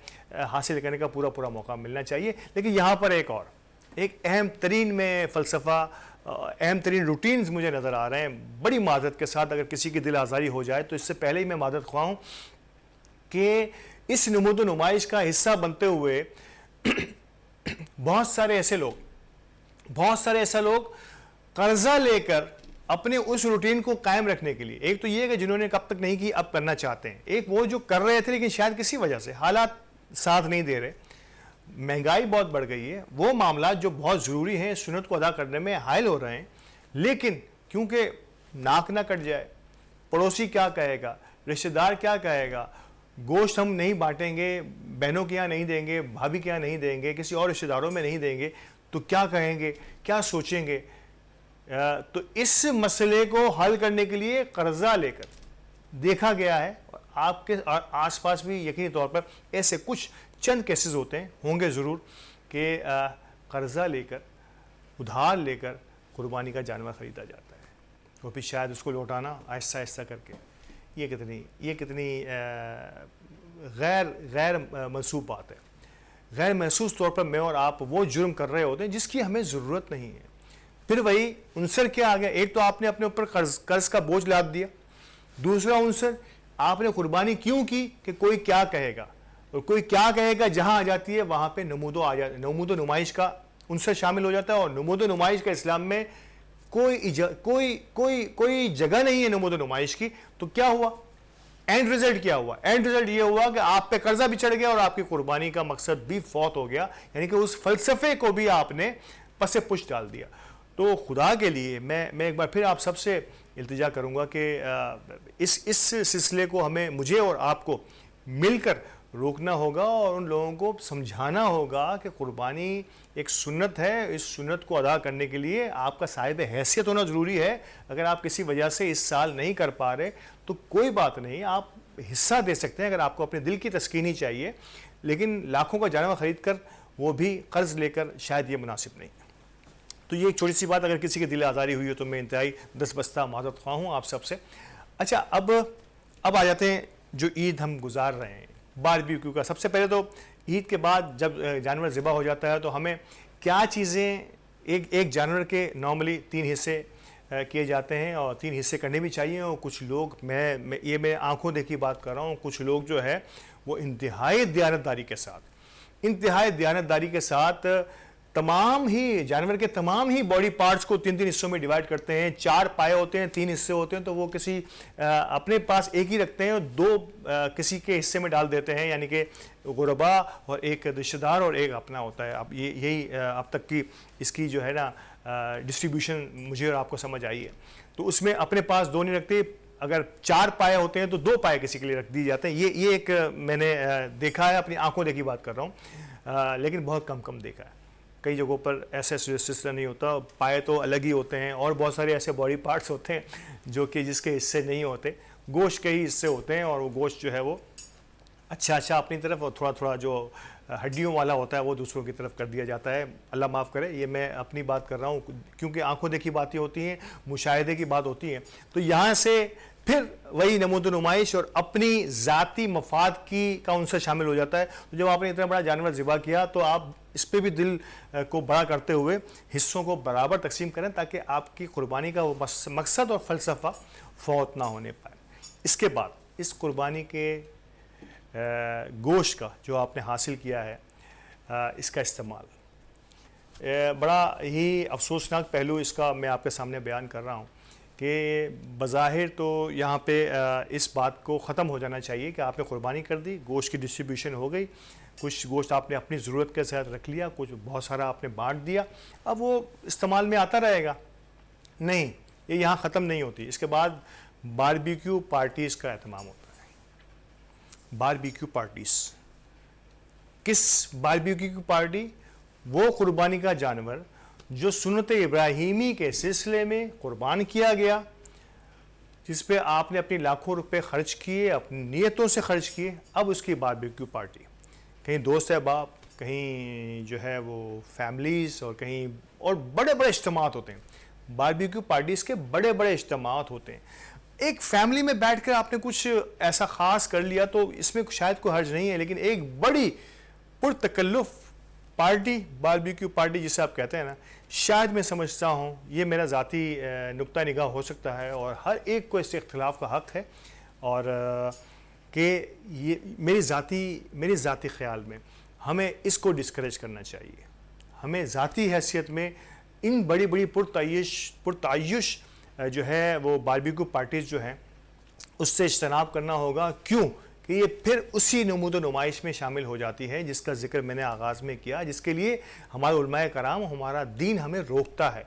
हासिल करने का पूरा मौका मिलना चाहिए। लेकिन यहाँ पर एक अहम तरीन में फ़लसफ़ा, अहम तरीन रूटीन्स मुझे नज़र आ रहे हैं। बड़ी माज़रत के साथ अगर किसी की दिल आज़ारी हो जाए, तो इससे पहले ही मैं माज़रत ख़्वाह हूँ कि इस नमूद नुमाइश का हिस्सा बनते हुए बहुत सारे ऐसे लोग कर्जा लेकर अपने उस रूटीन को कायम रखने के लिए, एक तो ये कि जिन्होंने कब तक नहीं की अब करना चाहते हैं, एक वो जो कर रहे थे लेकिन शायद किसी वजह से हालात साथ नहीं दे रहे, महंगाई बहुत बढ़ गई है, वो मामला जो बहुत ज़रूरी हैं सुन्नत को अदा करने में हायल हो रहे हैं, लेकिन क्योंकि नाक ना कट जाए, पड़ोसी क्या कहेगा, रिश्तेदार क्या कहेगा, गोश्त हम नहीं बांटेंगे, बहनों के यहाँ नहीं देंगे, भाभी के यहाँ नहीं देंगे, किसी और रिश्तेदारों में नहीं देंगे, तो क्या कहेंगे, क्या सोचेंगे। तो इस मसले को हल करने के लिए कर्जा लेकर देखा गया है, और आपके आसपास भी यकीनी तौर पर ऐसे कुछ चंद केसेस होंगे ज़रूर कि कर्जा लेकर, उधार लेकर कुर्बानी का जानवर ख़रीदा जाता है, और फिर शायद उसको लौटाना आहिस्ता आहिस्ता करके, ये कितनी गैर मनसूब बात है। गैर महसूस तौर पर मैं और आप वो जुर्म कर रहे होते हैं जिसकी हमें ज़रूरत नहीं है। फिर वही उनसर क्या आ गया, एक तो आपने अपने ऊपर कर्ज का बोझ लाद दिया, दूसरा उनसर आपने कुर्बानी क्यों की कि कोई क्या कहेगा, और कोई क्या कहेगा जहां आ जाती है वहां पे नमूदो नुमाइश का उनसर शामिल हो जाता है। और नमूदो नुमाइश का इस्लाम में कोई जगह नहीं है नमूदो नुमाइश की। तो क्या हुआ, एंड रिजल्ट क्या हुआ? एंड रिजल्ट ये हुआ कि आप पे कर्जा भी चढ़ गया और आपकी कुर्बानी का मकसद भी फौत हो गया, यानी कि उस फलसफे को भी आपने पसे पुश डाल दिया। तो खुदा के लिए मैं एक बार फिर आप सबसे इल्तिजा करूंगा कि इस सिलसिले को हमें, मुझे और आपको मिलकर रोकना होगा और उन लोगों को समझाना होगा कि कुर्बानी एक सुन्नत है। इस सुन्नत को अदा करने के लिए आपका साहिब हैसियत होना ज़रूरी है। अगर आप किसी वजह से इस साल नहीं कर पा रहे तो कोई बात नहीं, आप हिस्सा दे सकते हैं अगर आपको अपने दिल की तस्कीनी चाहिए, लेकिन लाखों का जानवर ख़रीद कर वो भी कर्ज लेकर शायद ये मुनासिब नहीं। तो ये एक छोटी सी बात, अगर किसी के दिल आज़ारी हुई हो तो मैं इंतहाई दस्तबस्ता माज़रत ख्वाह हूँ आप सबसे। अच्छा, अब आ जाते हैं जो ईद हम गुजार रहे हैं, बारबेक्यू का। सबसे पहले तो ईद के बाद जब जानवर ज़िबा हो जाता है तो हमें क्या चीज़ें, एक जानवर के नॉर्मली 3 हिस्से किए जाते हैं और 3 हिस्से करने भी चाहिए। और कुछ लोग, मैं आंखों देखी बात कर रहा हूँ, कुछ लोग जो है वो इंतहाई दयानतदारी के साथ तमाम ही जानवर के तमाम ही बॉडी पार्ट्स को 3 हिस्सों में डिवाइड करते हैं। 4 पाए होते हैं, 3 हिस्से होते हैं, तो वो किसी अपने पास एक ही रखते हैं और 2 किसी के हिस्से में डाल देते हैं, यानी कि गुरबा और एक रिश्तेदार और एक अपना होता है। अब यही अब तक की इसकी जो है ना डिस्ट्रीब्यूशन मुझे और आपको समझ आई है। तो उसमें अपने पास 2 नहीं रखते, अगर 4 पाए होते हैं तो 2 पाए किसी के लिए रख दिए जाते हैं। ये एक मैंने देखा है, अपनी आंखों देखी बात कर रहा हूँ, लेकिन बहुत कम देखा है। कई जगहों पर ऐसा सिलसिला नहीं होता, पाए तो अलग ही होते हैं और बहुत सारे ऐसे बॉडी पार्ट्स होते हैं जो कि जिसके हिस्से नहीं होते, गोश्त के ही हिस्से होते हैं, और वो गोश्त जो है वो अच्छा अपनी तरफ और थोड़ा जो हड्डियों वाला होता है वो दूसरों की तरफ कर दिया जाता है। अल्लाह माफ़ करे, ये मैं अपनी बात कर रहा हूँ क्योंकि आंखों देखी बातें होती हैं, मुशाहिदे की बात होती है। तो यहाँ से फिर वही नमूदो नुमाइश और अपनी ज़ाती मफाद का उनसे शामिल हो जाता है। तो जब आपने इतना बड़ा जानवर ज़िबा किया तो आप इस पर भी दिल को बड़ा करते हुए हिस्सों को बराबर तकसीम करें ताकि आपकी कुर्बानी का वो मकसद और फ़लसफ़ा फौत ना होने पाए। इसके बाद इस कुर्बानी के गोश्त का जो आपने हासिल किया है, इसका इस्तेमाल, बड़ा ही अफसोसनाक पहलू इसका मैं आपके सामने बयान कर रहा हूँ कि बज़ाहिर तो यहाँ पे इस बात को ख़त्म हो जाना चाहिए कि आपने कुर्बानी कर दी, गोश्त की डिस्ट्रीब्यूशन हो गई, कुछ गोश्त आपने अपनी ज़रूरत के साथ रख लिया, कुछ बहुत सारा आपने बांट दिया, अब वो इस्तेमाल में आता रहेगा। नहीं, ये यहाँ ख़त्म नहीं होती। इसके बाद बारबेक्यू पार्टीज़ का एहतमाम होता है। बारबेक्यू पार्टीज़, किस बारबेक्यू की पार्टी? वो कुर्बानी का जानवर जो सुन्नत इब्राहीमी के सिलसिले में कुर्बान किया गया, जिस पे आपने अपने लाखों रुपए खर्च किए, अपनी नीयतों से खर्च किए, अब उसकी बारबेक्यू पार्टी। कहीं दोस्त अहबाब, कहीं जो है वो फैमिलीज़, और कहीं और बड़े बड़े इज्तिमात होते हैं। बारबेक्यू पार्टीज़ के बड़े बड़े इज्तिमात होते हैं। एक फैमिली में बैठकर आपने कुछ ऐसा ख़ास कर लिया तो इसमें शायद कोई हर्ज नहीं है, लेकिन एक बड़ी पुरतकल्लुफ़ पार्टी, बारबेक्यू पार्टी जिसे आप कहते हैं ना, शायद मैं समझता हूँ ये मेरा ज़ाती नुक्ता निगाह हो सकता है और हर एक को इससे इख्तिलाफ़ का हक़ है, और कि ये मेरी ज़ाती ख़्याल में हमें इसको डिस्करेज करना चाहिए। हमें ज़ाती हैसियत में इन बड़ी बड़ी पुरतायुश जो है वो बारबेक्यू पार्टीज़ जो हैं उससे इज्तनाब करना होगा। क्यों कि ये फिर उसी नमूदो नुमाइश में शामिल हो जाती है जिसका जिक्र मैंने आगाज़ में किया, जिसके लिए हमारे उलमाए कराम, हमारा दीन हमें रोकता है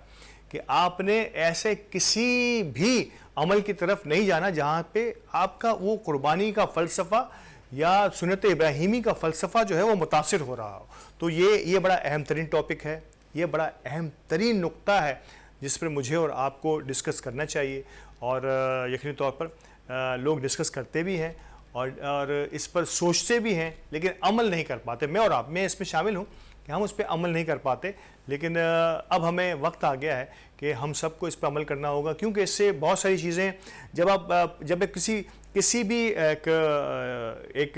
कि आपने ऐसे किसी भी अमल की तरफ नहीं जाना जहाँ पे आपका वो कुर्बानी का फ़लसफ़ा या सुन्नत इब्राहीमी का फ़लसफ़ा जो है वो मुतासिर हो रहा हो। तो ये बड़ा अहम तरीन टॉपिक है, ये बड़ा अहम तरीन नुक्ता है जिस पर मुझे और आपको डिस्कस करना चाहिए, और यकीनी तौर पर लोग डिस्कस करते भी हैं और इस पर सोचते भी हैं, लेकिन अमल नहीं कर पाते। मैं इसमें शामिल हूँ कि हम उस पर अमल नहीं कर पाते, लेकिन अब हमें वक्त आ गया है कि हम सबको इस पर अमल करना होगा, क्योंकि इससे बहुत सारी चीज़ें जब किसी भी एक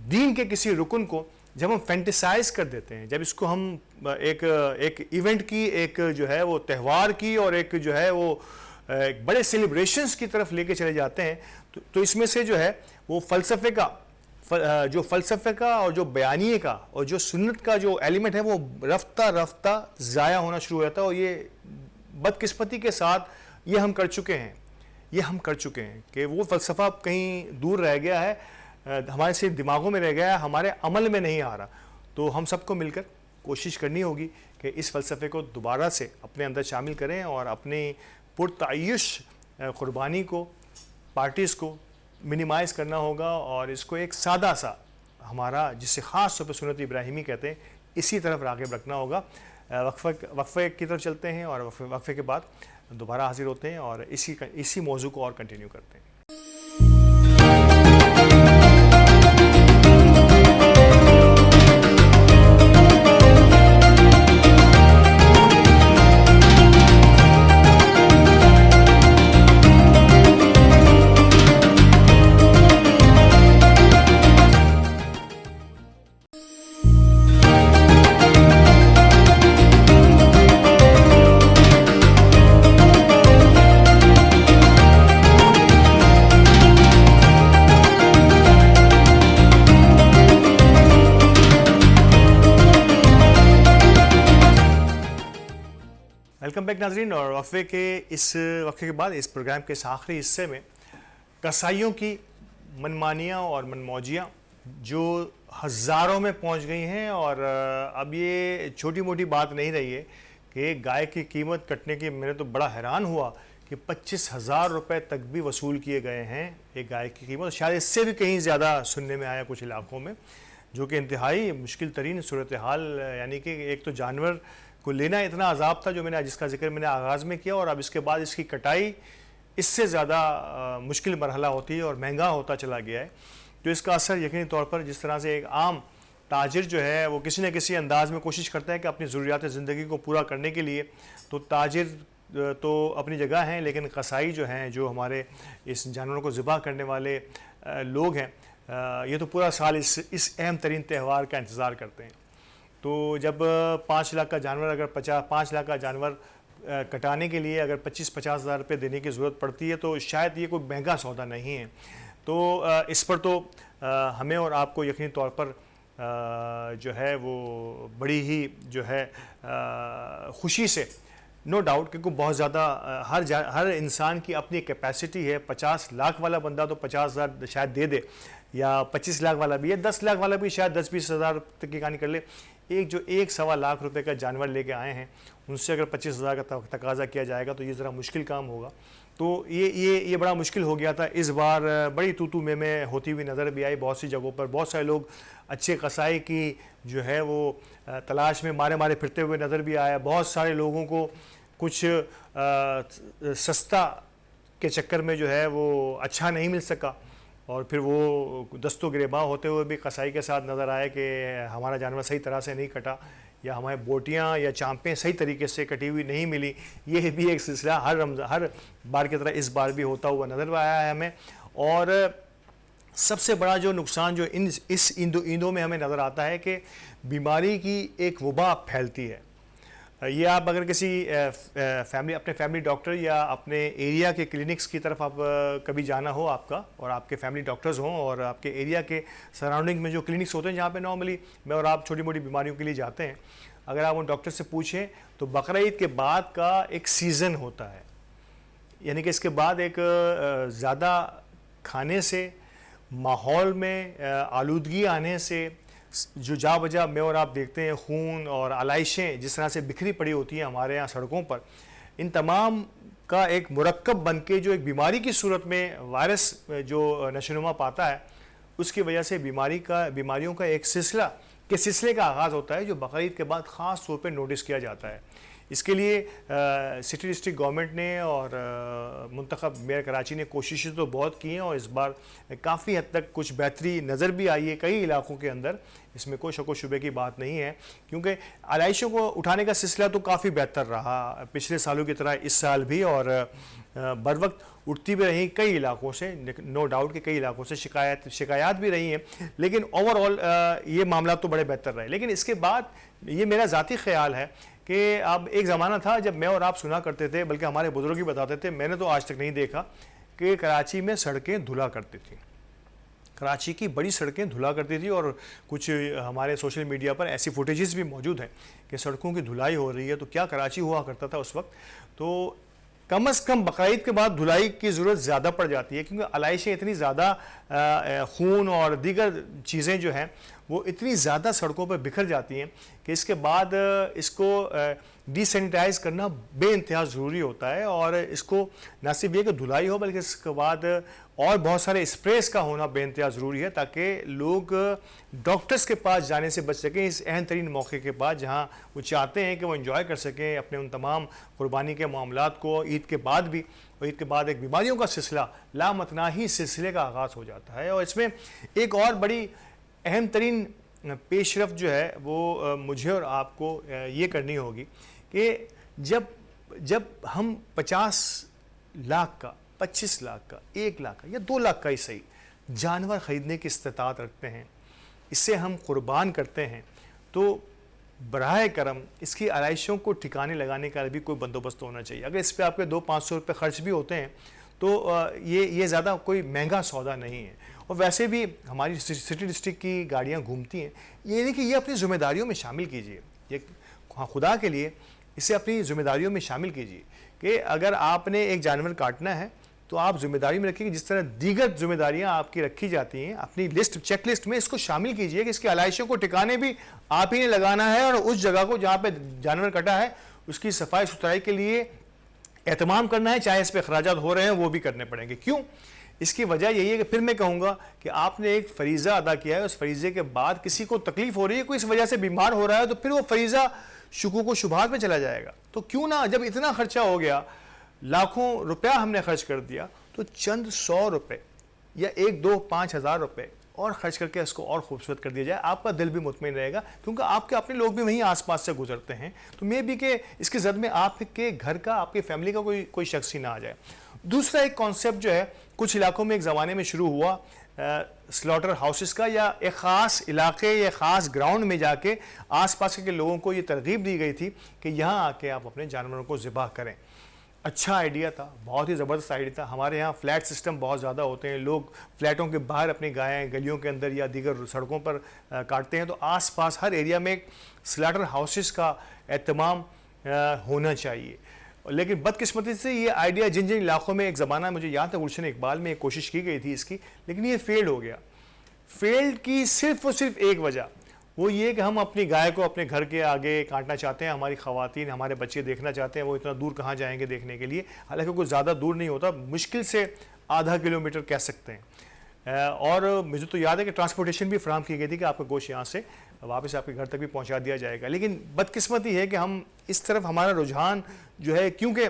दीन के किसी रुकन को जब हम फैंटिसाइज कर देते हैं, जब इसको हम एक एक इवेंट की, एक जो है वो त्यौहार की और एक जो है वो एक बड़े सेलिब्रेशंस की तरफ लेके चले जाते हैं, तो इसमें से जो है वो फ़लसफ़े का और जो बयानिए का और जो सुन्नत का जो एलिमेंट है वो रफ्ता रफ्ता ज़ाया होना शुरू हो जाता है। और ये बदकिस्मती के साथ ये हम कर चुके हैं कि वो फ़लसफ़ा कहीं दूर रह गया है, हमारे सिर्फ दिमागों में रह गया है, हमारे अमल में नहीं आ रहा। तो हम सबको मिलकर कोशिश करनी होगी कि इस फ़लसफ़े को दोबारा से अपने अंदर शामिल करें और अपनी पुरतायुश क़ुरबानी को, पार्टीज़ को मिनिमाइज़ करना होगा और इसको एक सादा सा हमारा, जिसे ख़ास तौर पर सुन्नत इब्राहिमी कहते हैं, इसी तरफ राग़िब रखना होगा। वक्फ़े की तरफ चलते हैं और वक्फ़े के बाद दोबारा हाज़िर होते हैं और इसी मौजू को और कंटिन्यू करते हैं। वेलकम बैक नाज़रीन। और वक्फे के बाद इस प्रोग्राम के इस आखिरी हिस्से में कसाईयों की मनमानियाँ और मनमौजियाँ जो हज़ारों में पहुँच गई हैं, और अब ये छोटी मोटी बात नहीं रही है कि गाय की कीमत कटने की, मैंने तो बड़ा हैरान हुआ कि 25,000 रुपये तक भी वसूल किए गए हैं एक गाय की कीमत। शायद इससे भी कहीं ज़्यादा सुनने में आया कुछ इलाक़ों में, जो कि इंतहाई मुश्किल तरीन सूरत हाल। यानी कि एक तो जानवर को लेना इतना अजाब था, जिसका जिक्र मैंने आगाज़ में किया, और अब इसके बाद इसकी कटाई इससे ज़्यादा मुश्किल मरहला होती है और महंगा होता चला गया है। तो इसका असर यकीनी तौर पर, जिस तरह से एक आम ताजिर जो है वो किसी न किसी अंदाज़ में कोशिश करता है कि अपनी ज़रूरियात ज़िंदगी को पूरा करने के लिए, तो ताजिर तो अपनी जगह हैं, लेकिन कसाई जो हैं, जो हमारे इस जानवरों को ज़िबा करने वाले लोग हैं, ये तो पूरा साल इस अहम तरीन त्यौहार का इंतज़ार करते हैं। तो जब 5 लाख का जानवर, अगर 5 लाख का जानवर कटाने के लिए अगर 25-50 हज़ार रुपये देने की ज़रूरत पड़ती है, तो शायद ये कोई महंगा सौदा नहीं है। तो इस पर तो हमें और आपको यकीनी तौर पर जो है वो बड़ी ही जो है खुशी से, नो डाउट, क्योंकि बहुत ज़्यादा हर इंसान की अपनी कैपेसिटी है। 50 लाख वाला बंदा तो 50,000 शायद दे दे, या 25 लाख वाला भी है, 10 लाख वाला भी शायद 10-20 हज़ार तक की कहानी कर ले। एक जो 1-1.25 लाख रुपए का जानवर लेके आए हैं, उनसे अगर 25,000 का तकाजा किया जाएगा तो ये ज़रा मुश्किल काम होगा। तो ये बड़ा मुश्किल हो गया था। इस बार बड़ी तू में होती हुई नज़र भी आई बहुत सी जगहों पर। बहुत सारे लोग अच्छे कसाई की जो है वो तलाश में मारे फिरते हुए नज़र भी आया। बहुत सारे लोगों को कुछ सस्ता के चक्कर में जो है वो अच्छा नहीं मिल सका, और फिर वो दस्तों गिरेबां होते हुए भी कसाई के साथ नज़र आए कि हमारा जानवर सही तरह से नहीं कटा, या हमारे बोटियाँ या चांपें सही तरीके से कटी हुई नहीं मिली। ये भी एक सिलसिला हर बार की तरह इस बार भी होता हुआ नज़र आया है हमें। और सबसे बड़ा जो नुकसान जो इस ईंदों में हमें नज़र आता है कि बीमारी की एक वबा फैलती है। ये आप अगर किसी अपने फैमिली डॉक्टर या अपने एरिया के क्लिनिक्स की तरफ आप कभी जाना हो आपका, और आपके फैमिली डॉक्टर्स हों, और आपके एरिया के सराउंडिंग में जो क्लिनिक्स होते हैं जहाँ पे नॉर्मली मैं और आप छोटी मोटी बीमारियों के लिए जाते हैं, अगर आप उन डॉक्टर से पूछें तो बकरा ईद के बाद का एक सीज़न होता है। यानी कि इसके बाद एक ज़्यादा खाने से, माहौल में आलूदगी आने से, जो जा बजा में और आप देखते हैं खून और आलाइशें जिस तरह से बिखरी पड़ी होती हैं हमारे यहाँ सड़कों पर, इन तमाम का एक मुरक्कब बन के जो एक बीमारी की सूरत में वायरस जो नशोनुमा पाता है, उसकी वजह से बीमारियों का एक सिलसिले का आगाज़ होता है, जो बकरा ईद के बाद ख़ास तौर पर नोटिस किया जाता है। इसके लिए सिटी डिस्ट्रिक्ट गवर्नमेंट ने और मुंतखब मेयर कराची ने कोशिशें तो बहुत की हैं, और इस बार काफ़ी हद तक कुछ बेहतरी नज़र भी आई है कई इलाकों के अंदर। इसमें कोई शक व शुबे की बात नहीं है, क्योंकि आलाइशों को उठाने का सिलसिला तो काफ़ी बेहतर रहा पिछले सालों की तरह इस साल भी। और बर वक्त उठती भी रही कई इलाकों से, नो डाउट कि कई इलाकों से शिकायत भी रही हैं, लेकिन ओवरऑल ये मामला तो बड़े बेहतर रहे। लेकिन इसके बाद ये मेरा ज़ाती ख्याल है कि अब एक ज़माना था जब मैं और आप सुना करते थे, बल्कि हमारे बुजुर्ग ही बताते थे, मैंने तो आज तक नहीं देखा कि कराची में सड़कें धुला करती थी। कराची की बड़ी सड़कें धुला करती थी और कुछ हमारे सोशल मीडिया पर ऐसी फुटेजेस भी मौजूद हैं कि सड़कों की धुलाई हो रही है। तो क्या कराची हुआ करता था उस वक्त। तो कम से कम बकरीद के बाद धुलाई की ज़रूरत ज़्यादा पड़ जाती है, क्योंकि आलाइशें इतनी ज़्यादा, खून और दीगर चीज़ें जो हैं वो इतनी ज़्यादा सड़कों पर बिखर जाती हैं कि इसके बाद इसको डिसैनिटाइज़ करना बेइंतहा ज़रूरी होता है। और इसको न सिर्फ ये कि धुलाई हो, बल्कि इसके बाद और बहुत सारे स्प्रेस का होना बेइंतहा ज़रूरी है, ताकि लोग डॉक्टर्स के पास जाने से बच सकें इस अहम तरीन मौके के बाद, जहां वो चाहते हैं कि वो एंजॉय कर सकें अपने उन तमाम कुर्बानी के मामलात को ईद के बाद भी। और ईद के बाद एक बीमारियों का सिलसिला, लामतनाही सिलसिले का आगाज़ हो जाता है। और इसमें एक और बड़ी अहम तरीन पेशरफ जो है वो मुझे और आपको ये करनी होगी कि जब हम 50 लाख का, 25 लाख का, 1 लाख का या 2 लाख का ही सही जानवर ख़रीदने की इस्तेताअत रखते हैं, इससे हम कुर्बान करते हैं, तो बराह करम इसकी आलाइशों को ठिकाने लगाने का भी कोई बंदोबस्त होना चाहिए। अगर इस पर आपके 200-500 रुपये खर्च भी होते हैं तो ये ज़्यादा कोई महंगा सौदा नहीं है। और वैसे भी हमारी सिटी डिस्ट्रिक्ट की गाड़ियाँ घूमती हैं, ये नहीं कि ये अपनी ज़िम्मेदारियों में शामिल कीजिए, ये खुदा के लिए इसे अपनी ज़िम्मेदारियों में शामिल कीजिए कि अगर आपने एक जानवर काटना है तो आप जिम्मेदारी में रखिए, जिस तरह दीगर जिम्मेदारियां आपकी रखी जाती हैं अपनी लिस्ट, चेक लिस्ट में इसको शामिल कीजिए कि इसकी आलाइशों को ठिकाने भी आप ही ने लगाना है, और उस जगह को जहाँ पे जानवर कटा है उसकी सफाई सुथराई के लिए एहतमाम करना है, चाहे इस पर अखराजात हो रहे हैं वो भी करने पड़ेंगे। क्यों? इसकी वजह यही है कि फिर मैं कहूँगा कि आपने एक फरीज़ा अदा किया है, उस फरीज़े के बाद किसी को तकलीफ हो रही है, कोई इस वजह से बीमार हो रहा है, तो फिर वो फरीज़ा शुकूक व शुबहात में चला जाएगा। तो क्यों ना, जब इतना खर्चा हो गया, लाखों रुपया हमने खर्च कर दिया, तो चंद 100 रुपये या 1, 2, 5 हज़ार रुपये और ख़र्च करके इसको और खूबसूरत कर दिया जाए, आपका दिल भी मुतमईन रहेगा, क्योंकि आपके अपने लोग भी वहीं आसपास से गुजरते हैं। तो मे भी कि इसकी जद में आपके घर का, आपकी फैमिली का कोई शख्स ही ना आ जाए। दूसरा एक कॉन्सेप्ट जो है कुछ इलाकों में एक ज़माने में शुरू हुआ, स्लॉटर हाउसेस का, या एक ख़ास इलाके या ख़ास ग्राउंड में जाके आसपास के लोगों को ये तरगीब दी गई थी कि यहाँ आके आप अपने जानवरों को ज़िबा करें। अच्छा आइडिया था, बहुत ही ज़बरदस्त आइडिया था। हमारे यहाँ फ्लैट सिस्टम बहुत ज़्यादा होते हैं, लोग फ्लैटों के बाहर अपनी गायें गलियों के अंदर या दीगर सड़कों पर काटते हैं, तो आसपास हर एरिया में स्लॉटर हाउसेस का एहतमाम होना चाहिए। लेकिन बदकिस्मती से ये आइडिया जिन जिन इलाकों में, एक ज़माना मुझे याद है गुलशन इकबाल में एक कोशिश की गई थी इसकी, लेकिन ये फेल्ड हो गया। फेल्ड की सिर्फ और सिर्फ एक वजह वो ये कि हम अपनी गाय को अपने घर के आगे काटना चाहते हैं, हमारी ख़वातीन, हमारे बच्चे देखना चाहते हैं, वो इतना दूर कहाँ जाएंगे देखने के लिए। हालांकि कुछ ज़्यादा दूर नहीं होता, मुश्किल से आधा किलोमीटर कह सकते हैं। और मुझे तो याद है कि ट्रांसपोर्टेशन भी फराहम की गई थी कि आपका गोश्त यहाँ से वापस आपके घर तक भी पहुँचा दिया जाएगा। लेकिन बदकिस्मती है कि हम इस तरफ हमारा रुझान जो है, क्योंकि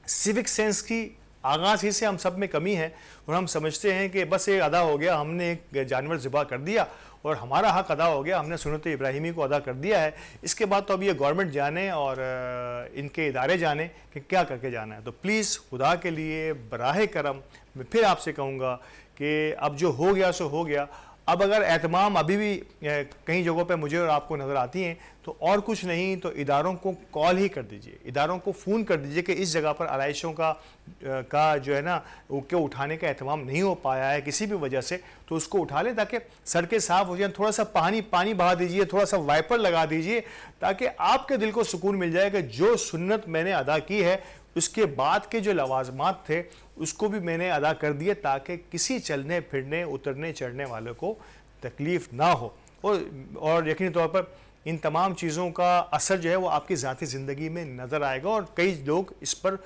सिविक सेंस की आगाज़ ही से हम सब में कमी है, और हम समझते हैं कि बस ये अदा हो गया, हमने एक जानवर ज़िबा कर दिया और हमारा हक अदा हो गया, हमने सुन्नत इब्राहिमी को अदा कर दिया है। इसके बाद तो अब ये गवर्नमेंट जाने और इनके इदारे जाने कि क्या करके जाना है। तो प्लीज़ खुदा के लिए बराह करम मैं फिर आपसे कहूँगा कि अब जो हो गया सो हो गया। अब अगर एहतमाम अभी भी कई जगहों पे मुझे और आपको नज़र आती हैं, तो और कुछ नहीं तो इदारों को कॉल ही कर दीजिए, इदारों को फ़ोन कर दीजिए कि इस जगह पर आलाइशों का जो है ना उसके उठाने का एहतमाम नहीं हो पाया है किसी भी वजह से, तो उसको उठा लें ताकि सड़कें साफ़ हो जाएं। थोड़ा सा पानी बहा दीजिए, थोड़ा सा वाइपर लगा दीजिए, ताकि आपके दिल को सुकून मिल जाए कि जो सुन्नत मैंने अदा की है उसके बाद के जो लवाजमात थे उसको भी मैंने अदा कर दिए, ताकि किसी चलने फिरने उतरने चढ़ने वाले को तकलीफ़ ना हो। और यकीनी तौर पर इन तमाम चीज़ों का असर जो है वो आपकी ज़ाती ज़िंदगी में नज़र आएगा, और कई लोग इस पर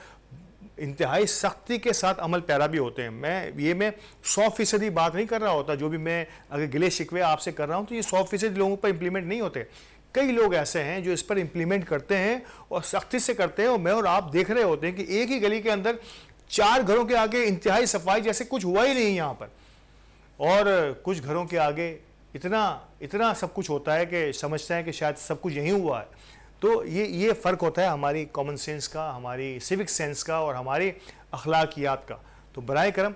इंतहाई सख्ती के साथ अमल पैरा भी होते हैं। मैं 100% बात नहीं कर रहा होता, जो भी मैं अगर गिले शिकवे आपसे कर रहा हूँ तो ये 100% लोगों पर इम्प्लीमेंट नहीं होते। कई लोग ऐसे हैं जो इस पर इम्प्लीमेंट करते हैं और सख्ती से करते हैं, और मैं और आप देख रहे होते हैं कि एक ही गली के अंदर 4 घरों के आगे इंतहाई सफाई जैसे कुछ हुआ ही नहीं यहाँ पर, और कुछ घरों के आगे इतना सब कुछ होता है कि समझते हैं कि शायद सब कुछ यहीं हुआ है। तो ये फ़र्क होता है हमारी कॉमन सेंस का, हमारी सिविक सेंस का और हमारी अखलाकियात का। तो बराए करम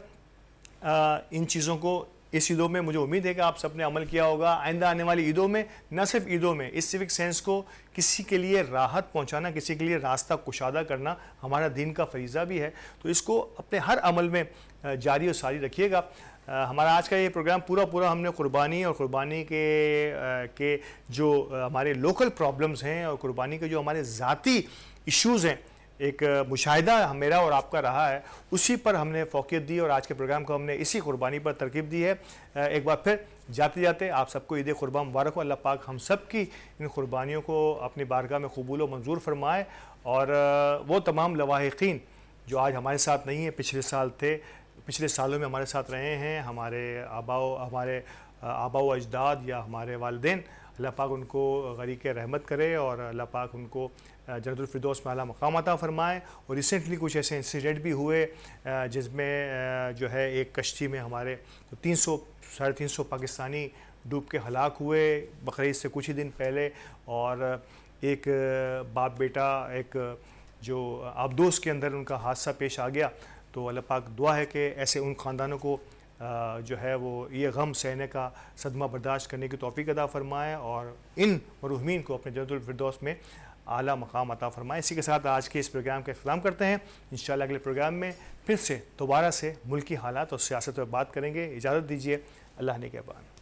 इन चीज़ों को इस ईदों में मुझे उम्मीद है कि आप सबने अमल किया होगा। आइंदा आने वाली ईदों में, न सिर्फ ईदों में, इस सिविक सेंस को किसी के लिए राहत पहुंचाना, किसी के लिए रास्ता कुशादा करना हमारा दीन का फरीज़ा भी है। तो इसको अपने हर अमल में जारी और सारी रखिएगा। हमारा आज का ये प्रोग्राम पूरा हमने कुर्बानी और कुर्बानी के जो हमारे लोकल प्रॉब्लम्स हैं और कुर्बानी के जो हमारे ज़ाती इश्यूज़ हैं, एक मुशाहिदा मेरा और आपका रहा है, उसी पर हमने फोकियत दी और आज के प्रोग्राम को हमने इसी कुर्बानी पर तरकीब दी है। एक बार फिर जाते जाते आप सबको ईद कुर्बान मुबारक हो। अल्लाह पाक हम सब की इन कुर्बानियों को अपनी बारगाह में कबूल व मंजूर फरमाए। और वो तमाम लवाहिकीन जो आज हमारे साथ नहीं हैं, पिछले साल थे, पिछले सालों में हमारे साथ रहे हैं, हमारे आबाओ अजदाद या हमारे वालिदैन, अल्लाह पाक उनको गरीक़ रहमत करे और अल्लाह पाक उनको जन्नतुल फिरदौस में आला मकाम अता फ़रमाए। और रिसेंटली कुछ ऐसे इंसिडेंट भी हुए जिसमें जो है एक कश्ती में हमारे 300-350 पाकिस्तानी डूब के हलाक हुए बकरीद से कुछ ही दिन पहले। और एक बाप बेटा एक जो आबदोस के अंदर उनका हादसा पेश आ गया। तो अल्लाह पाक दुआ है कि ऐसे उन ख़ानदानों को जो है वो ये गम सहने का सदमा बर्दाश्त करने की तौफीक अता फ़रमाए और इन मरहूमीन को अपने जन्नतुल फिरदौस में आला मकाम अता फ़रमाए। इसी के साथ आज के इस प्रोग्राम का इख्तिताम करते हैं। इंशाअल्लाह अगले प्रोग्राम में फिर से दोबारा से मुल्की हालात और सियासत पर बात करेंगे। इजाज़त दीजिए। अल्लाह ने के बाद।